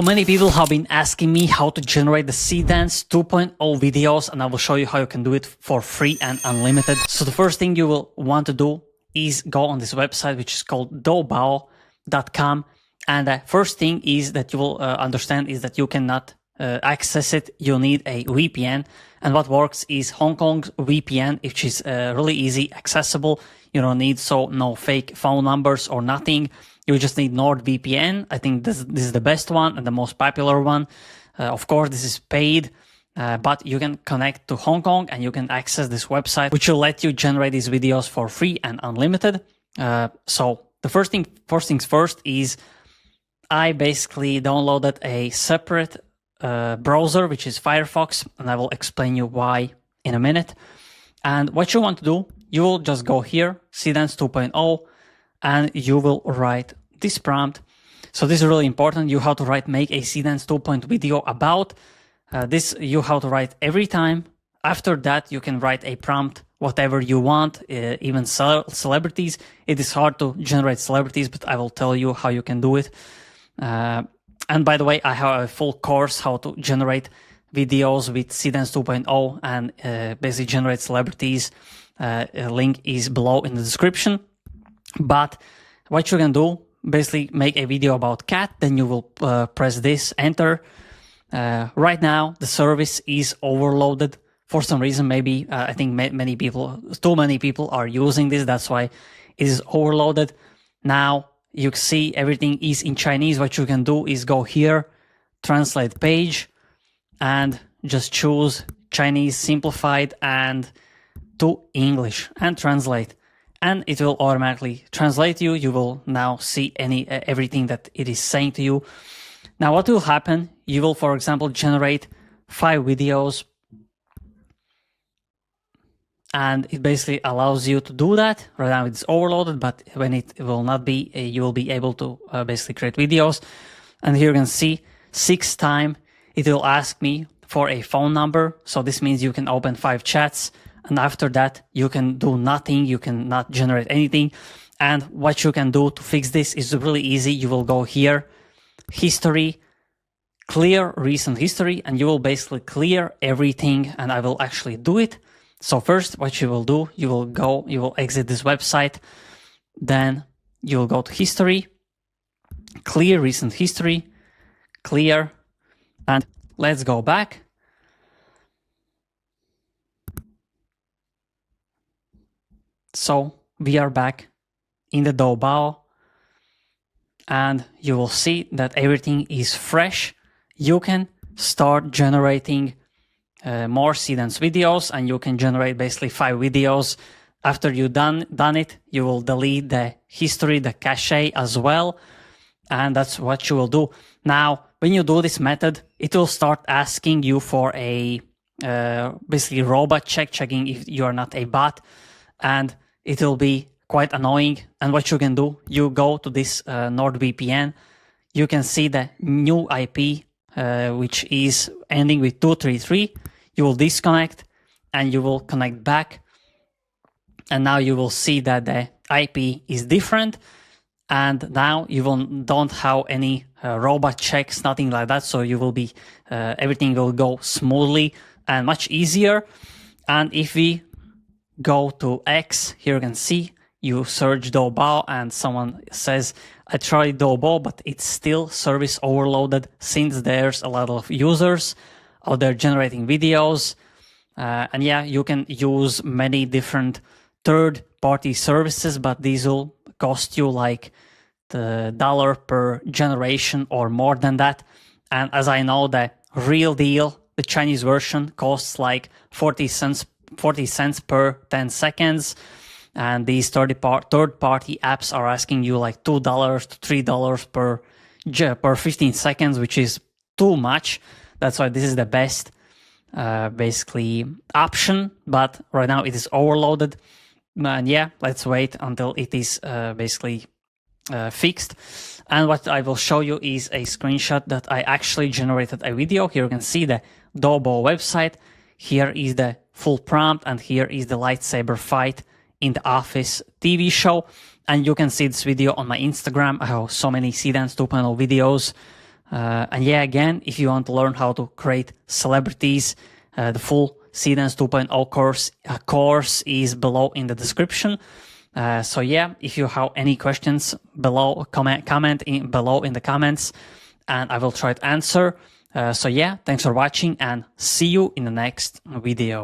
Many people have been asking me how to generate the Seedance 2.0 videos, and I will show you how you can do it for free and unlimited. So the first thing you will want to do is go on this website, which is called Doubao.com. And the first thing is that you will understand is that you cannot access it. You need a VPN. And what works is Hong Kong's VPN, which is really easy, accessible. You don't need no fake phone numbers or nothing. You just need NordVPN. I think this is the best one and the most popular one. Of course, this is paid, but you can connect to Hong Kong and you can access this website, which will let you generate these videos for free and unlimited. So the first things first is I basically downloaded a separate browser, which is Firefox, and I will explain you why in a minute. And what you want to do, you will just go here, Seedance 2.0, and you will write this prompt. So this is really important. You have to make a Seedance 2.0 video about this. You have to write every time. After that, you can write a prompt, whatever you want, even celebrities. It is hard to generate celebrities, but I will tell you how you can do it. And by the way, I have a full course how to generate videos with Seedance 2.0 and basically generate celebrities. Link is below in the description. But what you can do, basically make a video about cat, then you will press this, enter. Right now, the service is overloaded for some reason. Maybe I think too many people are using this. That's why it is overloaded. Now you see everything is in Chinese. What you can do is go here, translate page, and just choose Chinese simplified and to English and translate. And it will automatically translate you. You will now see everything that it is saying to you. Now, what will happen? You will, for example, generate 5 videos, and it basically allows you to do that. Right now, it's overloaded, but when it will not be, you will be able to basically create videos. And here you can see 6th time it will ask me for a phone number. So this means you can open 5 chats. And after that, you can do nothing. You cannot generate anything. And what you can do to fix this is really easy. You will go here, history, clear recent history, and you will basically clear everything. And I will actually do it. So first, what you will do, you will exit this website. Then you will go to history, clear recent history, clear, and let's go back. So we are back in the Doubao, and you will see that everything is fresh. You can start generating more Seedance videos, and you can generate basically 5 videos. After you done it, you will delete the history, the cache as well, and that's what you will do. Now, when you do this method, it will start asking you for a basically robot checking if you are not a bot. And it will be quite annoying. And what you can do, you go to this NordVPN. You can see the new IP, which is ending with 233. You will disconnect and you will connect back. And now you will see that the IP is different. And now you don't have any robot checks, nothing like that. So you will be, everything will go smoothly and much easier. And if we go to X, here you can see, you search Doubao and someone says, I tried Doubao, but it's still service overloaded since there's a lot of users out there generating videos. And yeah, you can use many different third-party services, but these will cost you like the $1 per generation or more than that. And as I know, the real deal, the Chinese version costs like 40 cents per 10 seconds. And these third-party apps are asking you like $2 to $3 per 15 seconds, which is too much. That's why this is the best basically option. But right now it is overloaded. And yeah, let's wait until it is basically fixed. And what I will show you is a screenshot that I actually generated a video. Here you can see the Doubao website. Here is the full prompt, and here is the lightsaber fight in the Office TV show. And you can see this video on my Instagram. I have so many Seedance 2.0 videos. And yeah, again, if you want to learn how to create celebrities, the full Seedance 2.0 course is below in the description. So yeah, if you have any questions below, comment below in the comments, and I will try to answer. So yeah, thanks for watching, and see you in the next video.